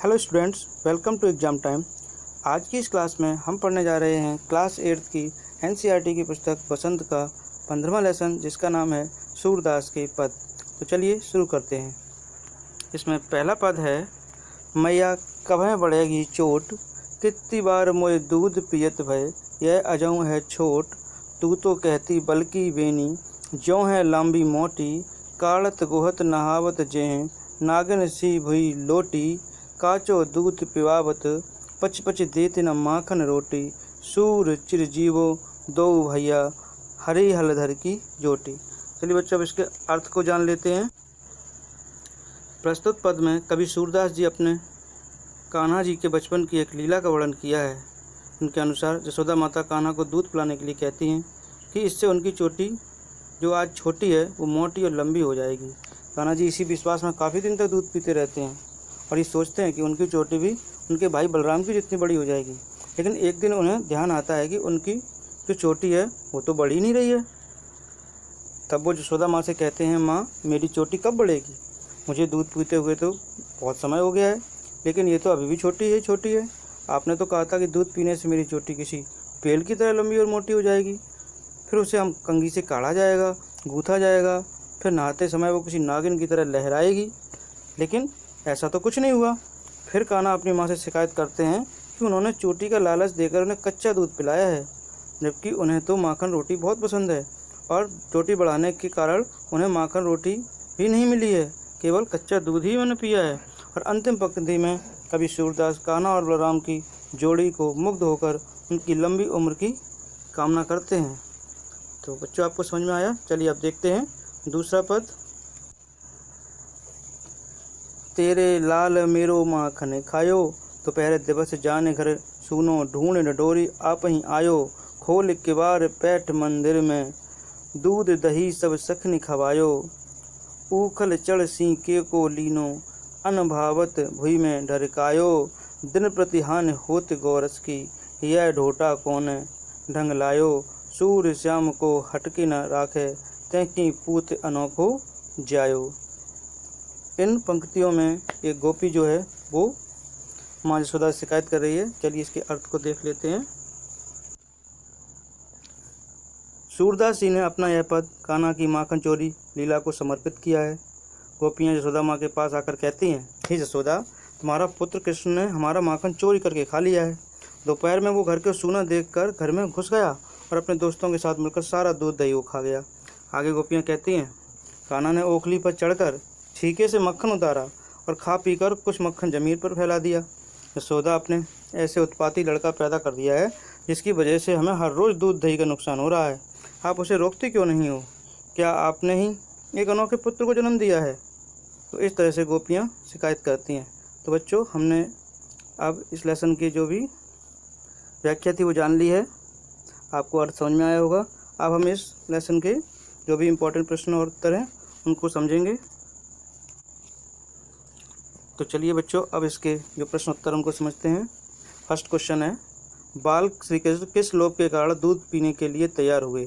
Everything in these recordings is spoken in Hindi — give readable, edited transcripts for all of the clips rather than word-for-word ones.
Hello students, welcome to exam time. आज की इस क्लास में हम पढ़ने जा रहे हैं क्लास 8 की एनसीईआरटी की पुस्तक बसंत का 15वां लेसन, जिसका नाम है सूरदास के पद। तो चलिए शुरू करते हैं। इसमें पहला पद है, मैया कभें बढ़ेगी चोट, कितनी बार मोए दूध पियत भय, यह अजऊ है छोट, तू तो कहती बल्कि बेनी, ज्यों है लांबी मोटी, काढ़त गोहत नहावत जेह, नागिन सी भुई लोटी, काचो दूध पिवावत, पच पच देत न माखन रोटी, सूर चिरजीवो दो भैया, हरी हलधर की जोटी। चलिए बच्चों, अब इसके अर्थ को जान लेते हैं। प्रस्तुत पद में कवि सूरदास जी अपने कान्हा जी के बचपन की एक लीला का वर्णन किया है। उनके अनुसार यशोदा माता कान्हा को दूध पिलाने के लिए कहती हैं कि इससे उनकी चोटी जो आज छोटी है वो मोटी और लंबी हो जाएगी। कान्हा जी इसी विश्वास में काफ़ी दिन तक दूध पीते रहते हैं और ये सोचते हैं कि उनकी चोटी भी उनके भाई बलराम की जितनी बड़ी हो जाएगी। लेकिन एक दिन उन्हें ध्यान आता है कि उनकी जो चोटी है वो तो बढ़ ही नहीं रही है। तब वो यशोदा माँ से कहते हैं, माँ मेरी चोटी कब बढ़ेगी? मुझे दूध पीते हुए तो बहुत समय हो गया है, लेकिन ये तो अभी भी छोटी है। आपने तो कहा था कि दूध पीने से मेरी चोटी किसी पेड़ की तरह लंबी और मोटी हो जाएगी, फिर उसे हम कंघी से काढ़ा जाएगा, गूँथा जाएगा, फिर नहाते समय वो किसी नागिन की तरह लहराएगी। लेकिन ऐसा तो कुछ नहीं हुआ। फिर कान्हा अपनी माँ से शिकायत करते हैं कि उन्होंने चोटी का लालच देकर उन्हें कच्चा दूध पिलाया है, जबकि उन्हें तो माखन रोटी बहुत पसंद है और चोटी बढ़ाने के कारण उन्हें माखन रोटी भी नहीं मिली है, केवल कच्चा दूध ही उन्होंने पिया है। और अंतिम पंक्ति में कवि सूरदास कान्हा और बलराम की जोड़ी को मुग्ध होकर उनकी लंबी उम्र की कामना करते हैं। तो बच्चों, आपको समझ में आया? चलिए अब देखते हैं दूसरा पद। तेरे लाल मेरो माखन खायो, दोपहर दिवस जाने घर सुनो, ढूंढ डडोरी आप ही आयो, खोल किवार पैठ मंदिर में, दूध दही सब सखनी खवायो, ऊखल चढ़ सी के को लीनो, अनभावत भुई में ढरकायो, दिन प्रतिहान होत गौरस की, यह ढोटा कौन ढंग लायो, सूर्य श्याम को हटके न राखे, तैकी पूत अनोखो जायो। इन पंक्तियों में एक गोपी जो है वो माँ यशोदा से शिकायत कर रही है। चलिए इसके अर्थ को देख लेते हैं। सूरदास जी ने अपना यह पद कान्हा की माखन चोरी लीला को समर्पित किया है। गोपियाँ यशोदा माँ के पास आकर कहती हैं, हे यशोदा, तुम्हारा पुत्र कृष्ण ने हमारा माखन चोरी करके खा लिया है। दोपहर में वो घर को सूना देखकर घर में घुस गया और अपने दोस्तों के साथ मिलकर सारा दूध दही वो खा गया। आगे गोपियाँ कहती हैं, कान्हा ने ओखली पर चढ़कर छीके से मक्खन उतारा और खा पीकर कुछ मक्खन ज़मीन पर फैला दिया। यशोदा अपने ऐसे उत्पाती लड़का पैदा कर दिया है जिसकी वजह से हमें हर रोज़ दूध दही का नुकसान हो रहा है। आप उसे रोकते क्यों नहीं हो? क्या आपने ही एक अनोखे पुत्र को जन्म दिया है? तो इस तरह से गोपियाँ शिकायत करती हैं। तो बच्चों, हमने अब इस लेसन की जो भी व्याख्या थी वो जान ली है। आपको अर्थ समझ में आया होगा। अब हम इस लेसन के जो भी इम्पोर्टेंट प्रश्न और उत्तर हैं उनको समझेंगे। तो चलिए बच्चों, अब इसके जो प्रश्न उत्तर उनको समझते हैं। फर्स्ट क्वेश्चन है, बाल श्री कृष्ण किस लोभ के कारण दूध पीने के लिए तैयार हुए?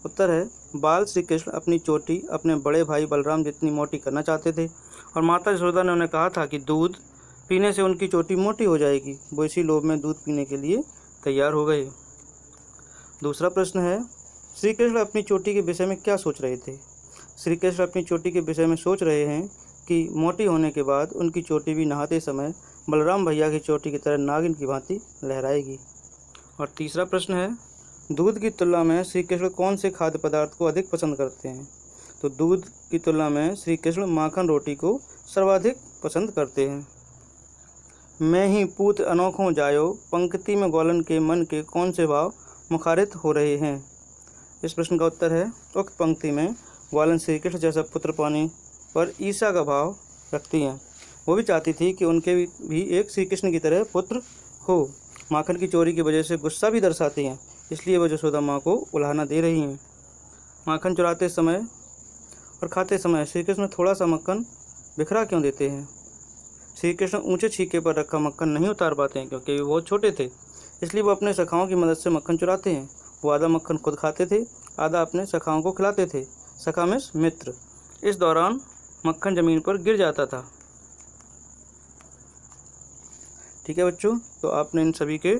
उत्तर है, बाल श्री कृष्ण अपनी चोटी अपने बड़े भाई बलराम जितनी मोटी करना चाहते थे और माता यशोदा ने उन्हें कहा था कि दूध पीने से उनकी चोटी मोटी हो जाएगी। वो इसी लोभ में दूध पीने के लिए तैयार हो गए। दूसरा प्रश्न है, श्री कृष्ण अपनी चोटी के विषय में क्या सोच रहे थे? श्री कृष्ण अपनी चोटी के विषय में सोच रहे हैं कि मोटी होने के बाद उनकी चोटी भी नहाते समय बलराम भैया की चोटी की तरह नागिन की भांति लहराएगी। और तीसरा प्रश्न है, दूध की तुलना में श्री कृष्ण कौन से खाद्य पदार्थ को अधिक पसंद करते हैं? तो दूध की तुलना में श्री कृष्ण माखन रोटी को सर्वाधिक पसंद करते हैं। मैं ही पूत अनोखों जायो, पंक्ति में ग्वालन के मन के कौन से भाव मुखारित हो रहे हैं? इस प्रश्न का उत्तर है, उक्त पंक्ति में ग्वालन श्री कृष्ण जैसा पुत्र पाने पर ईर्ष्या का भाव रखती हैं। वो भी चाहती थी कि उनके भी एक श्री कृष्ण की तरह पुत्र हो। माखन की चोरी की वजह से गुस्सा भी दर्शाती हैं, इसलिए वो यशोदा माँ को उलाहना दे रही हैं। माखन चुराते समय और खाते समय श्री कृष्ण थोड़ा सा मक्खन बिखरा क्यों देते हैं? श्री कृष्ण ऊंचे छीके पर रखा मक्खन नहीं उतार पाते हैं क्योंकि वे बहुत छोटे थे, इसलिए वो अपने सखाओं की मदद से मक्खन चुराते हैं। वो आधा मक्खन खुद खाते थे, आधा अपने सखाओं को खिलाते थे। सखा में मित्र। इस दौरान मक्खन ज़मीन पर गिर जाता था। ठीक है बच्चों, तो आपने इन सभी के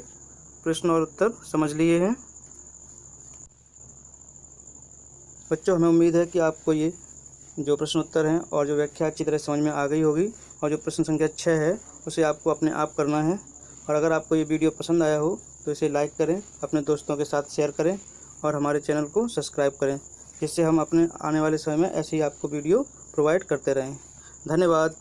प्रश्न और उत्तर समझ लिए हैं। बच्चों, हमें उम्मीद है कि आपको ये जो प्रश्न उत्तर हैं और जो व्याख्या अच्छी तरह समझ में आ गई होगी, और जो प्रश्न संख्या 6 है उसे आपको अपने आप करना है। और अगर आपको ये वीडियो पसंद आया हो तो इसे लाइक करें, अपने दोस्तों के साथ शेयर करें और हमारे चैनल को सब्सक्राइब करें, जिससे हम अपने आने वाले समय में ऐसे ही आपको वीडियो प्रोवाइड करते रहें। धन्यवाद।